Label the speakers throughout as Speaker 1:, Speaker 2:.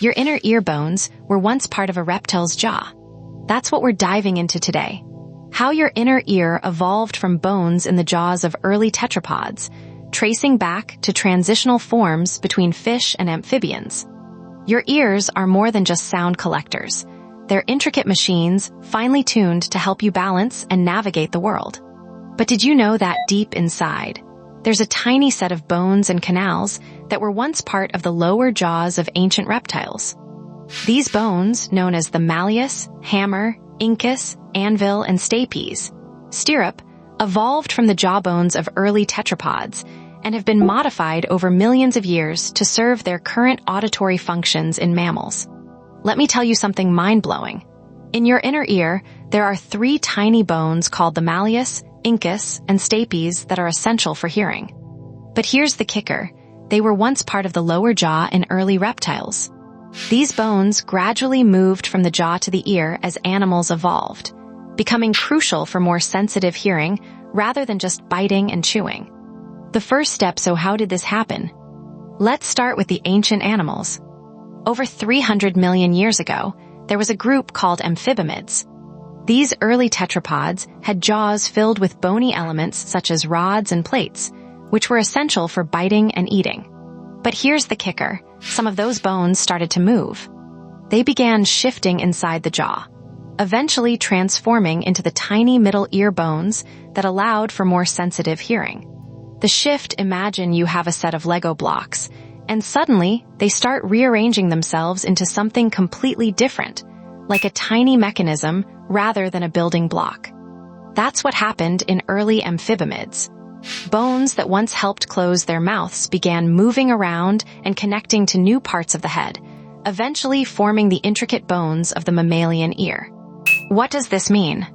Speaker 1: Your inner ear bones were once part of a reptile's jaw. That's what we're diving into today. How your inner ear evolved from bones in the jaws of early tetrapods, tracing back to transitional forms between fish and amphibians. Your ears are more than just sound collectors. They're intricate machines, finely tuned to help you balance and navigate the world. But did you know that deep inside, there's a tiny set of bones and canals that were once part of the lower jaws of ancient reptiles? These bones, known as the malleus, hammer, incus, anvil, and stapes, stirrup, evolved from the jawbones of early tetrapods and have been modified over millions of years to serve their current auditory functions in mammals. Let me tell you something mind-blowing. In your inner ear, there are 3 tiny bones called the malleus, incus, and stapes that are essential for hearing. But here's the kicker. They were once part of the lower jaw in early reptiles. These bones gradually moved from the jaw to the ear as animals evolved, becoming crucial for more sensitive hearing rather than just biting and chewing. The first step, so how did this happen? Let's start with the ancient animals. Over 300 million years ago, there was a group called amphibimids. These early tetrapods had jaws filled with bony elements such as rods and plates, which were essential for biting and eating. But here's the kicker. Some of those bones started to move. They began shifting inside the jaw, eventually transforming into the tiny middle ear bones that allowed for more sensitive hearing. The shift, imagine you have a set of Lego blocks, and suddenly they start rearranging themselves into something completely different, like a tiny mechanism rather than a building block. That's what happened in early amphibimids. Bones that once helped close their mouths began moving around and connecting to new parts of the head, eventually forming the intricate bones of the mammalian ear. What does this mean?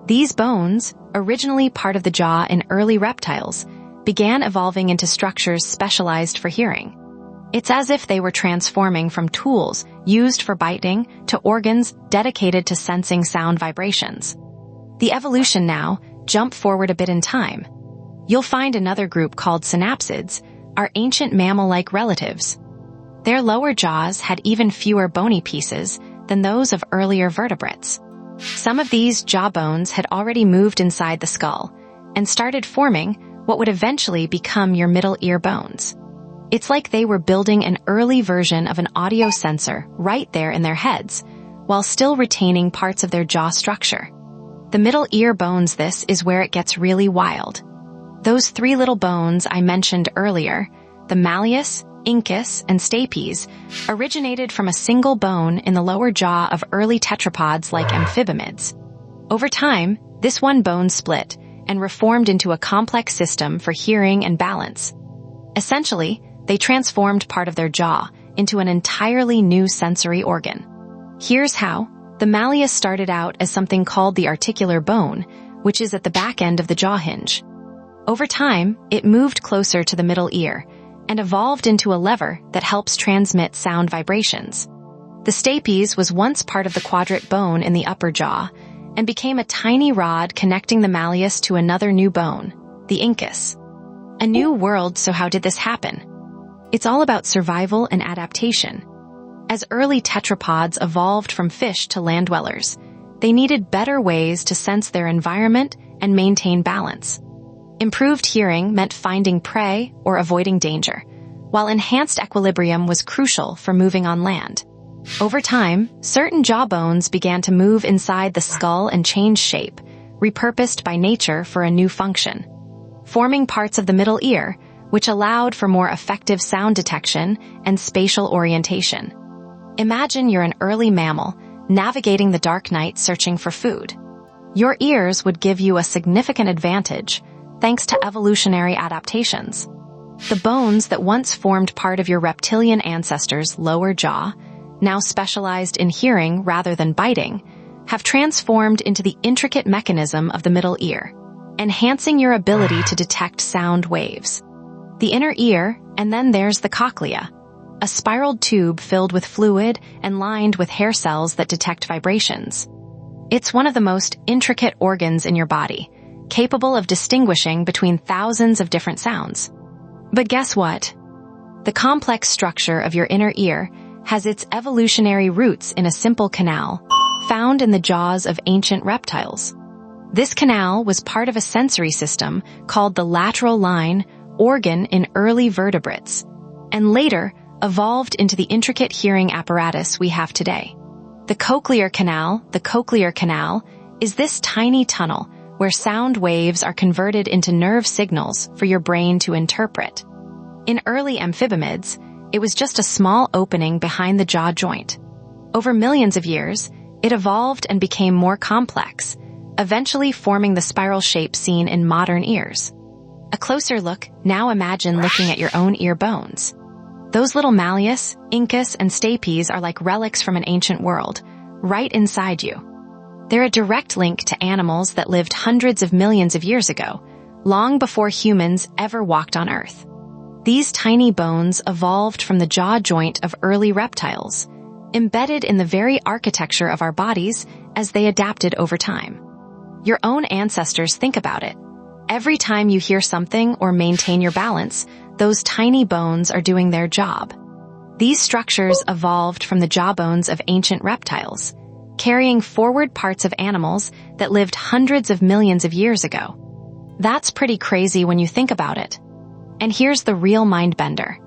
Speaker 1: These bones, originally part of the jaw in early reptiles, began evolving into structures specialized for hearing. It's as if they were transforming from tools used for biting to organs dedicated to sensing sound vibrations. The evolution now, jump forward a bit in time. You'll find another group called synapsids, our ancient mammal-like relatives. Their lower jaws had even fewer bony pieces than those of earlier vertebrates. Some of these jawbones had already moved inside the skull and started forming what would eventually become your middle ear bones. It's like they were building an early version of an audio sensor right there in their heads, while still retaining parts of their jaw structure. The middle ear bones, this is where it gets really wild. Those 3 little bones I mentioned earlier, the malleus, incus, and stapes, originated from a single bone in the lower jaw of early tetrapods like amphibimids. Over time, this one bone split and reformed into a complex system for hearing and balance. Essentially, they transformed part of their jaw into an entirely new sensory organ. Here's how. The malleus started out as something called the articular bone, which is at the back end of the jaw hinge. Over time, it moved closer to the middle ear and evolved into a lever that helps transmit sound vibrations. The stapes was once part of the quadrate bone in the upper jaw and became a tiny rod connecting the malleus to another new bone, the incus. A new world, so how did this happen? It's all about survival and adaptation. As early tetrapods evolved from fish to land dwellers, they needed better ways to sense their environment and maintain balance. Improved hearing meant finding prey or avoiding danger, while enhanced equilibrium was crucial for moving on land. Over time, certain jawbones began to move inside the skull and change shape, repurposed by nature for a new function, forming parts of the middle ear, which allowed for more effective sound detection and spatial orientation. Imagine you're an early mammal navigating the dark night searching for food. Your ears would give you a significant advantage thanks to evolutionary adaptations. The bones that once formed part of your reptilian ancestors' lower jaw, now specialized in hearing rather than biting, have transformed into the intricate mechanism of the middle ear, enhancing your ability to detect sound waves. The inner ear, and then there's the cochlea, a spiraled tube filled with fluid and lined with hair cells that detect vibrations. It's one of the most intricate organs in your body, capable of distinguishing between thousands of different sounds. But guess what? The complex structure of your inner ear has its evolutionary roots in a simple canal found in the jaws of ancient reptiles. This canal was part of a sensory system called the lateral line organ in early vertebrates, and later evolved into the intricate hearing apparatus we have today. The cochlear canal is this tiny tunnel where sound waves are converted into nerve signals for your brain to interpret. In early amphibimids, it was just a small opening behind the jaw joint. Over millions of years, it evolved and became more complex, eventually forming the spiral shape seen in modern ears. A closer look, now imagine looking at your own ear bones. Those little malleus, incus, and stapes are like relics from an ancient world, right inside you. They're a direct link to animals that lived hundreds of millions of years ago, long before humans ever walked on Earth. These tiny bones evolved from the jaw joint of early reptiles, embedded in the very architecture of our bodies as they adapted over time. Your own ancestors, think about it. Every time you hear something or maintain your balance, those tiny bones are doing their job. These structures evolved from the jawbones of ancient reptiles, carrying forward parts of animals that lived hundreds of millions of years ago. That's pretty crazy when you think about it. And here's the real mind-bender.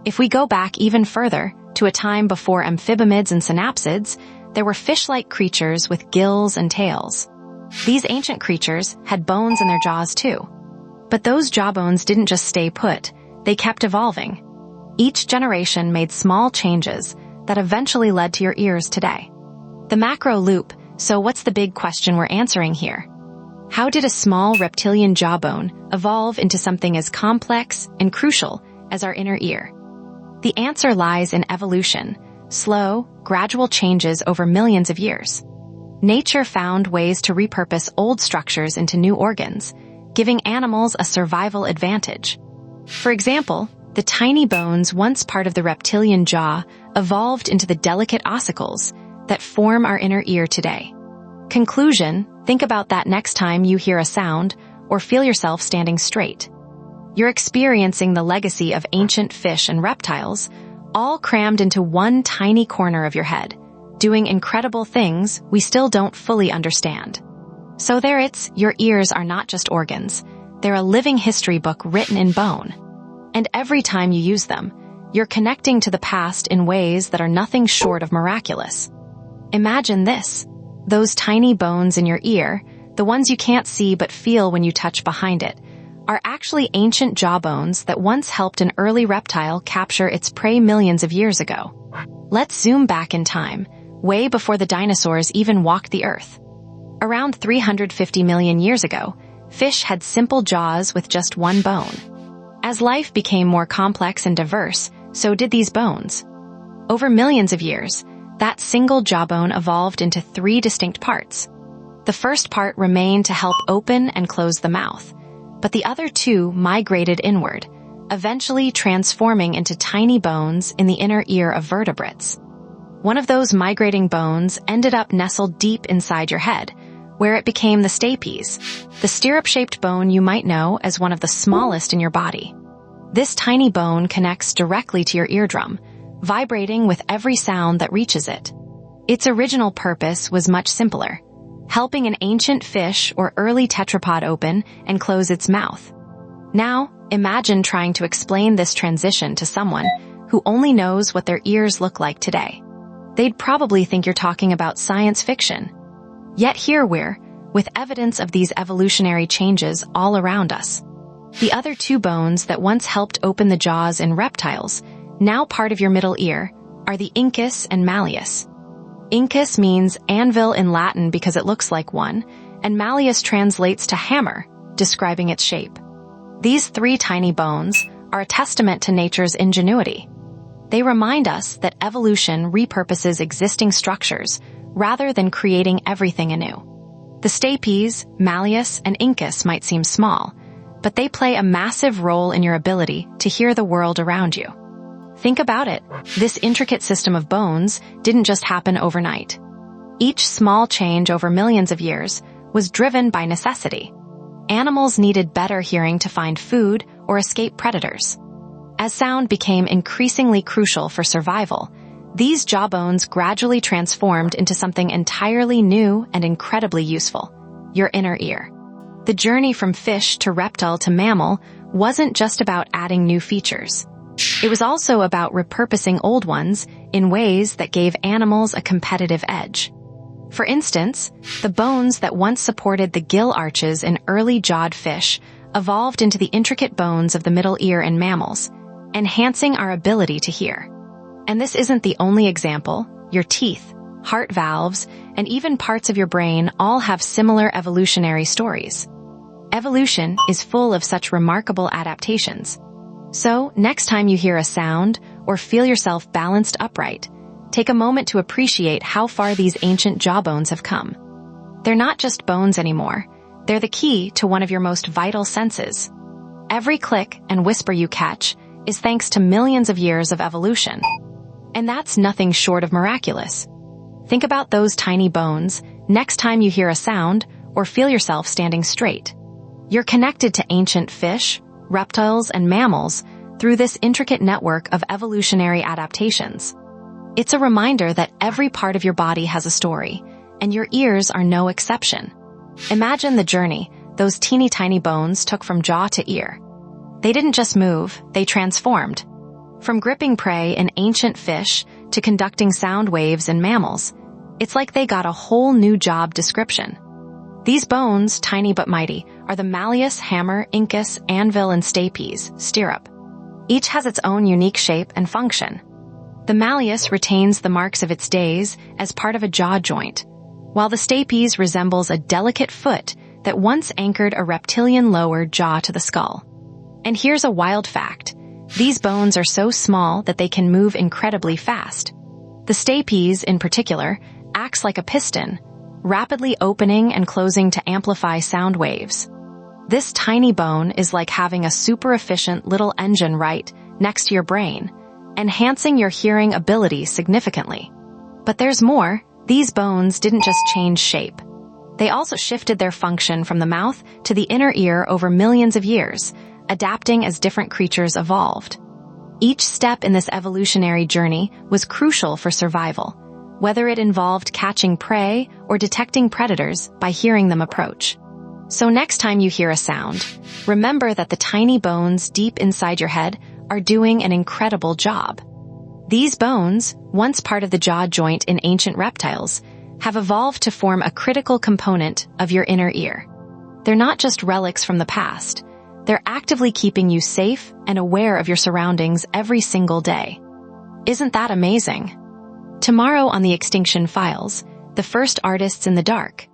Speaker 1: If we go back even further, to a time before amphibimids and synapsids, there were fish-like creatures with gills and tails. These ancient creatures had bones in their jaws too. But those jawbones didn't just stay put, they kept evolving. Each generation made small changes that eventually led to your ears today. The macro loop, so what's the big question we're answering here? How did a small reptilian jawbone evolve into something as complex and crucial as our inner ear? The answer lies in evolution, slow, gradual changes over millions of years. Nature found ways to repurpose old structures into new organs, giving animals a survival advantage. For example, the tiny bones once part of the reptilian jaw evolved into the delicate ossicles that form our inner ear today. Conclusion, think about that next time you hear a sound or feel yourself standing straight. You're experiencing the legacy of ancient fish and reptiles, all crammed into one tiny corner of your head, doing incredible things we still don't fully understand. So your ears are not just organs, they're a living history book written in bone. And every time you use them, you're connecting to the past in ways that are nothing short of miraculous. Imagine this. Those tiny bones in your ear, the ones you can't see but feel when you touch behind it, are actually ancient jawbones that once helped an early reptile capture its prey millions of years ago. Let's zoom back in time, way before the dinosaurs even walked the earth. Around 350 million years ago, fish had simple jaws with just one bone. As life became more complex and diverse, so did these bones. Over millions of years, that single jawbone evolved into 3 distinct parts. The first part remained to help open and close the mouth, but the other 2 migrated inward, eventually transforming into tiny bones in the inner ear of vertebrates. One of those migrating bones ended up nestled deep inside your head, where it became the stapes, the stirrup-shaped bone you might know as one of the smallest in your body. This tiny bone connects directly to your eardrum, vibrating with every sound that reaches it. Its original purpose was much simpler, helping an ancient fish or early tetrapod open and close its mouth. Now, imagine trying to explain this transition to someone who only knows what their ears look like today. They'd probably think you're talking about science fiction. Yet here we're, with evidence of these evolutionary changes all around us. The other 2 bones that once helped open the jaws in reptiles, now part of your middle ear, are the incus and malleus. Incus means anvil in Latin because it looks like one, and malleus translates to hammer, describing its shape. These 3 tiny bones are a testament to nature's ingenuity. They remind us that evolution repurposes existing structures rather than creating everything anew. The stapes, malleus, and incus might seem small, but they play a massive role in your ability to hear the world around you. Think about it. This intricate system of bones didn't just happen overnight. Each small change over millions of years was driven by necessity. Animals needed better hearing to find food or escape predators. As sound became increasingly crucial for survival, These jawbones gradually transformed into something entirely new and incredibly useful: your inner ear. The journey from fish to reptile to mammal wasn't just about adding new features. It was also about repurposing old ones in ways that gave animals a competitive edge. For instance, the bones that once supported the gill arches in early jawed fish evolved into the intricate bones of the middle ear in mammals, enhancing our ability to hear. And this isn't the only example. Your teeth, heart valves, and even parts of your brain all have similar evolutionary stories. Evolution is full of such remarkable adaptations. So, next time you hear a sound or feel yourself balanced upright, take a moment to appreciate how far these ancient jawbones have come. They're not just bones anymore. They're the key to one of your most vital senses. Every click and whisper you catch is thanks to millions of years of evolution. And that's nothing short of miraculous. Think about those tiny bones next time you hear a sound or feel yourself standing straight. You're connected to ancient fish, reptiles, and mammals through this intricate network of evolutionary adaptations. It's a reminder that every part of your body has a story, and your ears are no exception. Imagine the journey those teeny tiny bones took from jaw to ear. They didn't just move, they transformed. From gripping prey in ancient fish to conducting sound waves in mammals, it's like they got a whole new job description. These bones, tiny but mighty, are the malleus, hammer, incus, anvil, and stapes, stirrup. Each has its own unique shape and function. The malleus retains the marks of its days as part of a jaw joint, while the stapes resembles a delicate foot that once anchored a reptilian lower jaw to the skull. And here's a wild fact. These bones are so small that they can move incredibly fast. The stapes, in particular, acts like a piston, rapidly opening and closing to amplify sound waves. This tiny bone is like having a super efficient little engine right next to your brain, enhancing your hearing ability significantly. But there's more. These bones didn't just change shape. They also shifted their function from the mouth to the inner ear over millions of years, adapting as different creatures evolved. Each step in this evolutionary journey was crucial for survival, whether it involved catching prey or detecting predators by hearing them approach. So next time you hear a sound, remember that the tiny bones deep inside your head are doing an incredible job. These bones, once part of the jaw joint in ancient reptiles, have evolved to form a critical component of your inner ear. They're not just relics from the past. They're actively keeping you safe and aware of your surroundings every single day. Isn't that amazing? Tomorrow on the Extinction Files, the first artists in the dark,